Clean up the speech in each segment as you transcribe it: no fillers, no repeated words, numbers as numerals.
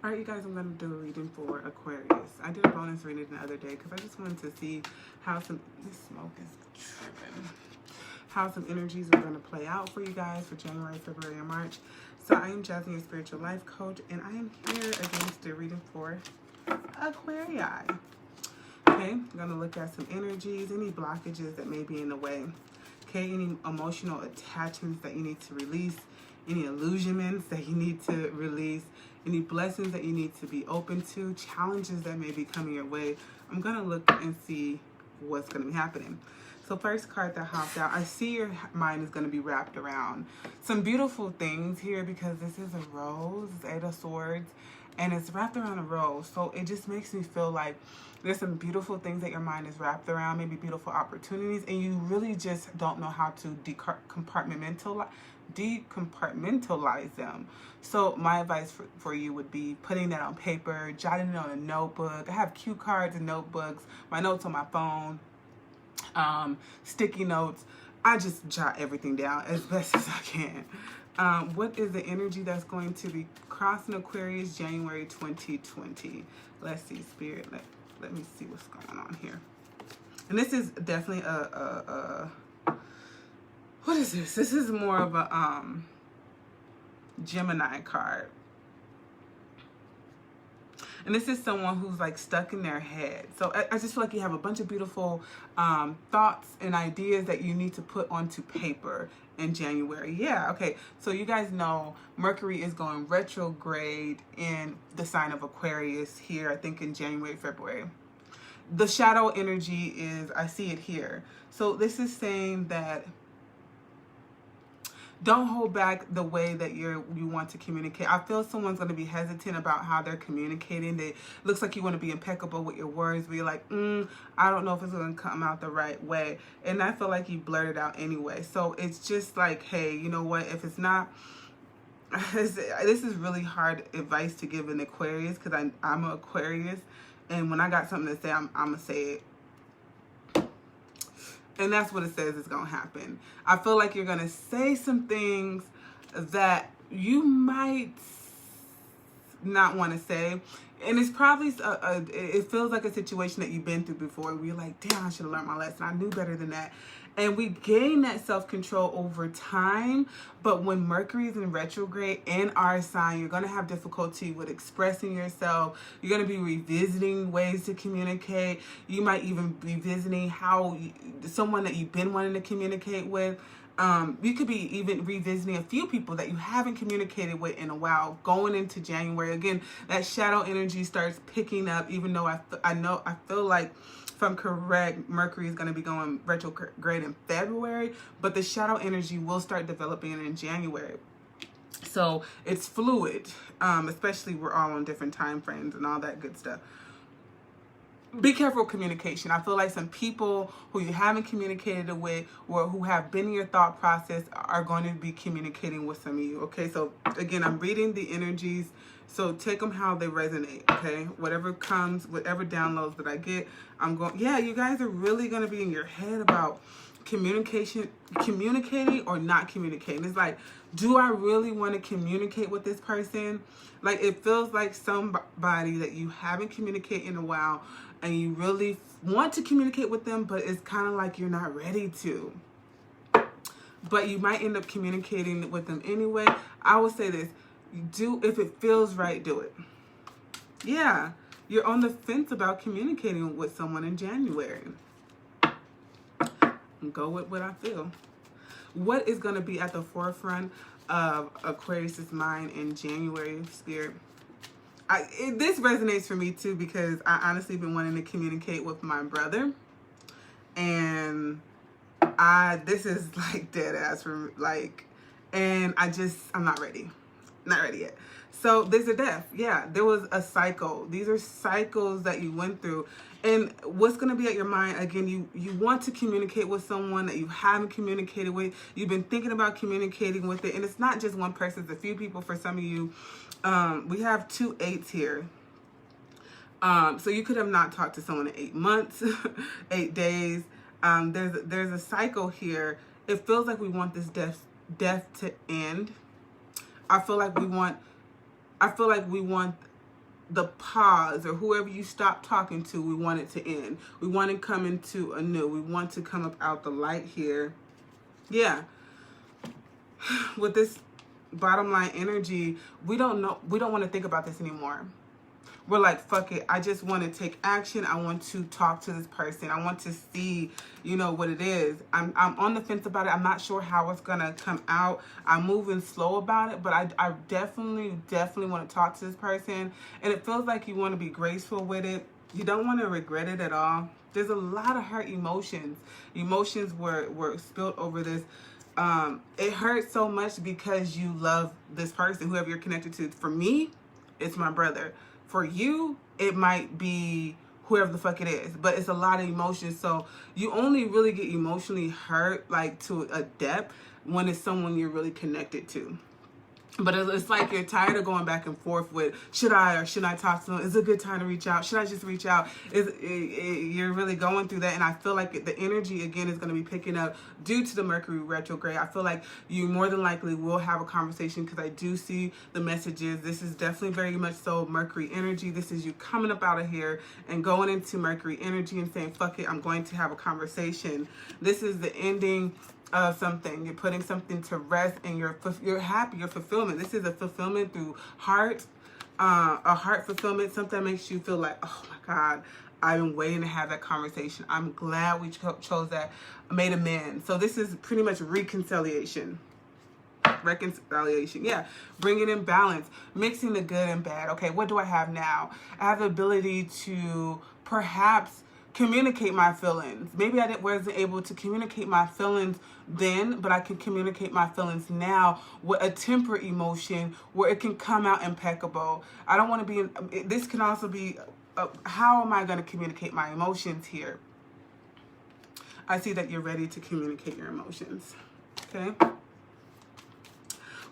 All right, you guys, I'm going to do a reading for Aquarius. I did a bonus reading the other day because I just wanted to see how this smoke is tripping, how some energies are going to play out for you guys for January, February, and March. So I am Jasmine, your spiritual life coach, and I am here again to do a reading for Aquarii. Okay, I'm going to look at some energies, any blockages that may be in the way. Okay, any emotional attachments that you need to release, any illusionments that you need to release, any blessings that you need to be open to, challenges that may be coming your way. I'm going to look and see what's going to be happening. So first card that hopped out, I see your mind is going to be wrapped around some beautiful things here because this is a rose, it's 8 of Swords, and it's wrapped around a rose. So it just makes me feel like there's some beautiful things that your mind is wrapped around, maybe beautiful opportunities, and you really just don't know how to decompartmentalize them. So my advice for you would be putting that on paper, jotting it on a notebook. I have cue cards and notebooks, my notes on my phone, sticky notes. I just jot everything down as best as I can. What is the energy that's going to be crossing Aquarius January 2020? Let's see, Spirit. Let me see what's going on here. And this is definitely what is this? This is more of a Gemini card. And this is someone who's like stuck in their head. So I just feel like you have a bunch of beautiful thoughts and ideas that you need to put onto paper in January. Yeah, okay. So you guys know Mercury is going retrograde in the sign of Aquarius here, I think in January, February. The shadow energy is, I see it here. So this is saying that don't hold back the way that you want to communicate. I feel someone's going to be hesitant about how they're communicating. It looks like you want to be impeccable with your words, but you're like, I don't know if it's going to come out the right way. And I feel like you blurted out anyway. So it's just like, hey, you know what? If it's not, this is really hard advice to give an Aquarius because I'm an Aquarius. And when I got something to say, I'm going to say it. And that's what it says is going to happen. I feel like you're going to say some things that you might not want to say. And it's probably, it feels like a situation that you've been through before. Where you're like, damn, I should have learned my lesson. I knew better than that. And we gain that self-control over time. But when Mercury is in retrograde in our sign, you're going to have difficulty with expressing yourself. You're going to be revisiting ways to communicate. You might even be visiting how someone that you've been wanting to communicate with. You could be even revisiting a few people that you haven't communicated with in a while going into January. Again, that shadow energy starts picking up, even though I feel like, if I'm correct, Mercury is going to be going retrograde in February, but the shadow energy will start developing in January. So it's fluid, especially we're all on different time frames and all that good stuff. Be careful with communication. I feel like some people who you haven't communicated with or who have been in your thought process are going to be communicating with some of you. Okay, so again, I'm reading the energies. So take them how they resonate, okay? Whatever comes, whatever downloads that I get, I'm going, yeah, you guys are really going to be in your head about communicating or not communicating. It's like, do I really want to communicate with this person? Like, it feels like somebody that you haven't communicated in a while and you really want to communicate with them, but it's kind of like you're not ready to. But you might end up communicating with them anyway. I would say this. If it feels right, do it. Yeah, you're on the fence about communicating with someone in January. Go with what I feel. What is going to be at the forefront of Aquarius's mind in January, Spirit? This resonates for me too because I honestly been wanting to communicate with my brother, and this is like dead ass for like, and I'm not ready. Not ready yet. So there's a death. Yeah, there was a cycle. These are cycles that you went through. And what's going to be at your mind, again, you want to communicate with someone that you haven't communicated with. You've been thinking about communicating with it. And it's not just one person. It's a few people. For some of you, we have 2 8s here. So you could have not talked to someone in 8 months, 8 days. There's a cycle here. It feels like we want this death to end. I feel like we want the pause, or whoever you stopped talking to, we want it to end. We want to come into a new. We want to come up out the light here. Yeah. With this bottom line energy, we don't want to think about this anymore. We're like, fuck it. I just want to take action. I want to talk to this person. I want to see, you know, what it is. I'm on the fence about it. I'm not sure how it's going to come out. I'm moving slow about it, but I definitely want to talk to this person. And it feels like you want to be graceful with it. You don't want to regret it at all. There's a lot of hurt emotions. Emotions were spilled over this. It hurts so much because you love this person, whoever you're connected to. For me, it's my brother. For you, it might be whoever the fuck it is, but it's a lot of emotions. So you only really get emotionally hurt, like to a depth, when it's someone you're really connected to. But it's like you're tired of going back and forth with, should I or should I talk to them? Is it a good time to reach out? Should I just reach out? You're really going through that. And I feel like the energy, again, is going to be picking up due to the Mercury retrograde. I feel like you more than likely will have a conversation, because I do see the messages. This is definitely very much so Mercury energy. This is you coming up out of here and going into Mercury energy and saying, fuck it, I'm going to have a conversation. This is the ending of something. You're putting something to rest, and you're happy, you're fulfillment. This is a fulfillment through heart, a heart fulfillment, something that makes you feel like, oh my God, I've been waiting to have that conversation. I'm glad we chose that, made amends. So this is pretty much reconciliation. Yeah, bringing in balance, mixing the good and bad. Okay, what do I have now? I have the ability to perhaps communicate my feelings. Maybe I wasn't able to communicate my feelings then, but I can communicate my feelings now with a tempered emotion where it can come out impeccable. I don't want to be, this can also be, how am I going to communicate my emotions here? I see that you're ready to communicate your emotions. Okay.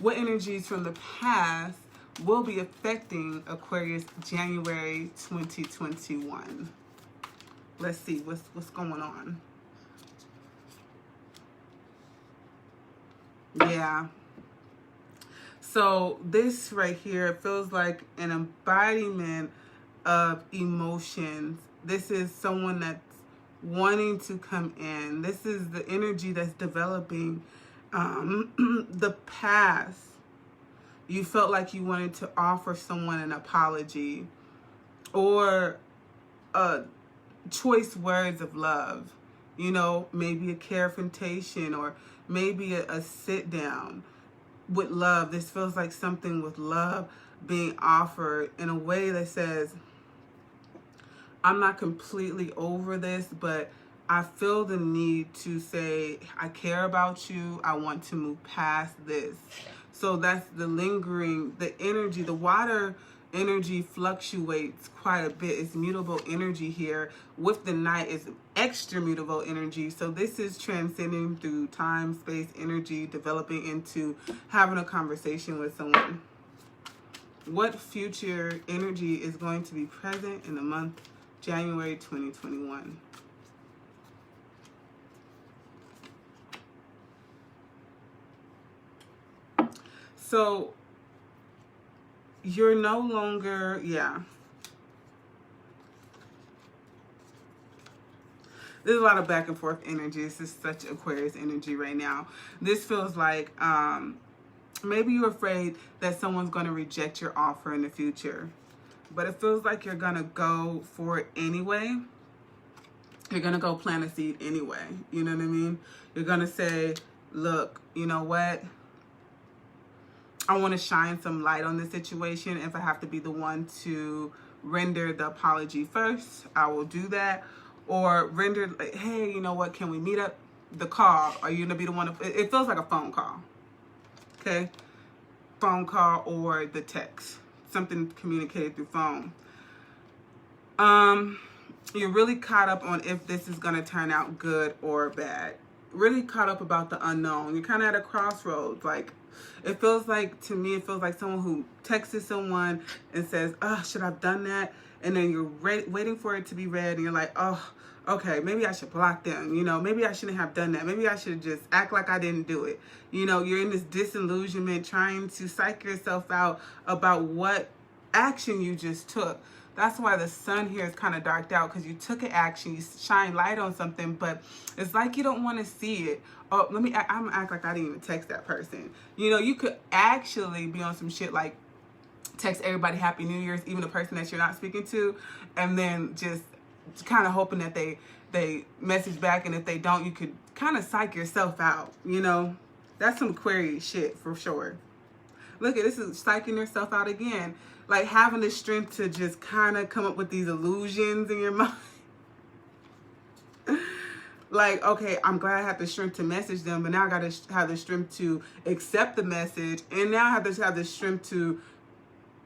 What energies from the past will be affecting Aquarius January 2021? Let's see what's going on. Yeah. So this right here feels like an embodiment of emotions. This is someone that's wanting to come in. This is the energy that's developing. The past, you felt like you wanted to offer someone an apology or choice words of love, you know, maybe a confrontation, or maybe a sit down with love. This feels like something with love being offered in a way that says, I'm not completely over this, but I feel the need to say, I care about you. I want to move past this. So that's the lingering, the energy, the water energy fluctuates quite a bit. It's mutable energy here. With the night, it's extra mutable energy. So this is transcending through time, space, energy, developing into having a conversation with someone. What future energy is going to be present in the month January 2021? So you're no longer, yeah. There's a lot of back and forth energy. This is such Aquarius energy right now. This feels like maybe you're afraid that someone's going to reject your offer in the future. But it feels like you're going to go for it anyway. You're going to go plant a seed anyway. You know what I mean? You're going to say, look, you know what? I want to shine some light on this situation. If I have to be the one to render the apology first, I will do that. Or render, like, hey, you know what? Can we meet up? The call. Are you going to be the one? It feels like a phone call. Okay? Phone call or the text. Something communicated through phone. You're really caught up on if this is going to turn out good or bad. Really caught up about the unknown. You're kind of at a crossroads. Like, it feels like, to me, it feels like someone who texted someone and says, oh, should I have done that? And then you're waiting for it to be read, and you're like, oh, okay, maybe I should block them. You know, maybe I shouldn't have done that. Maybe I should just act like I didn't do it. You know, you're in this disillusionment, trying to psych yourself out about what action you just took. That's why the sun here is kind of darked out, because you took an action, you shine light on something, but it's like you don't want to see it. Oh, I'm gonna act like I didn't even text that person. You know, you could actually be on some shit like text everybody Happy New Year's, even the person that you're not speaking to, and then just kind of hoping that they message back, and if they don't, you could kind of psych yourself out, you know? That's some Aquarius shit for sure. Look at this, is psyching yourself out again. Like having the strength to just kind of come up with these illusions in your mind. Like, okay, I'm glad I have the strength to message them, but now I got to have the strength to accept the message, and now I have to have the strength to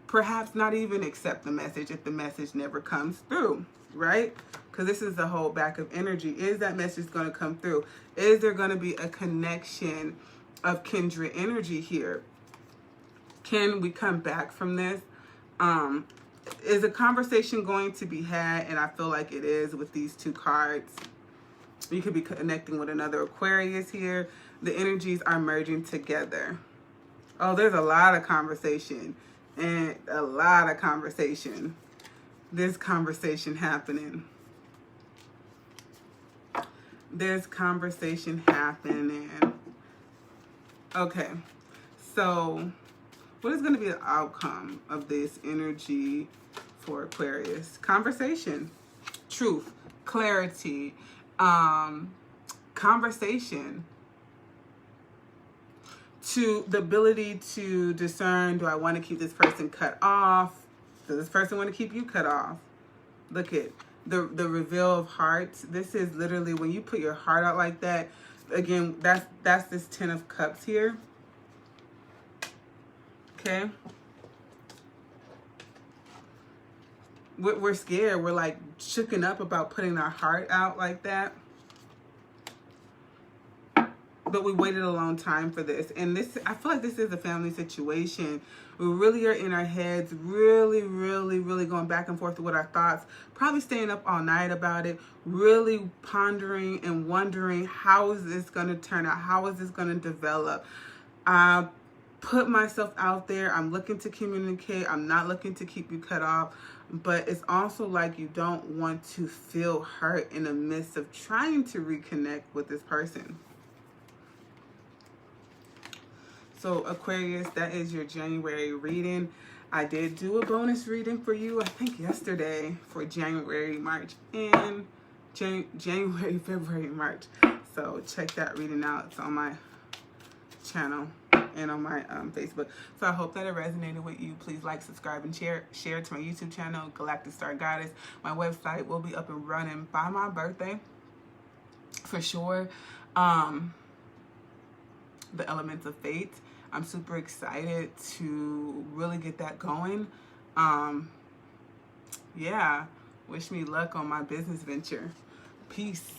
perhaps not even accept the message if the message never comes through, right? Because this is the whole back of energy. Is that message going to come through? Is there going to be a connection of kindred energy here? Can we come back from this? Is a conversation going to be had? And I feel like it is with these two cards. You could be connecting with another Aquarius here. The energies are merging together. Oh, there's a lot of conversation. And a lot of conversation. There's conversation happening. There's conversation happening. Okay. So, what is going to be the outcome of this energy for Aquarius? Conversation. Truth. Clarity. Conversation. To the ability to discern, do I want to keep this person cut off? Does this person want to keep you cut off? Look at the reveal of hearts. This is literally when you put your heart out like that. Again, that's this 10 of Cups here. Okay. We're scared. We're like shooken up about putting our heart out like that. But we waited a long time for this. And this, I feel like this is a family situation. We really are in our heads, really, really, really going back and forth with our thoughts, probably staying up all night about it, really pondering and wondering, how is this going to turn out? How is this going to develop? I put myself out there. I'm looking to communicate. I'm not looking to keep you cut off. But it's also like you don't want to feel hurt in the midst of trying to reconnect with this person. So Aquarius, that is your January reading. I did do a bonus reading for you, I think yesterday, for January, March, and January, February, March. So check that reading out. It's on my channel and on my Facebook. So I hope that it resonated with you. Please like, subscribe, and share to my YouTube channel, Galactic Star Goddess. My website will be up and running by my birthday, for sure. The Elements of Fate. I'm super excited to really get that going. Yeah, wish me luck on my business venture. Peace.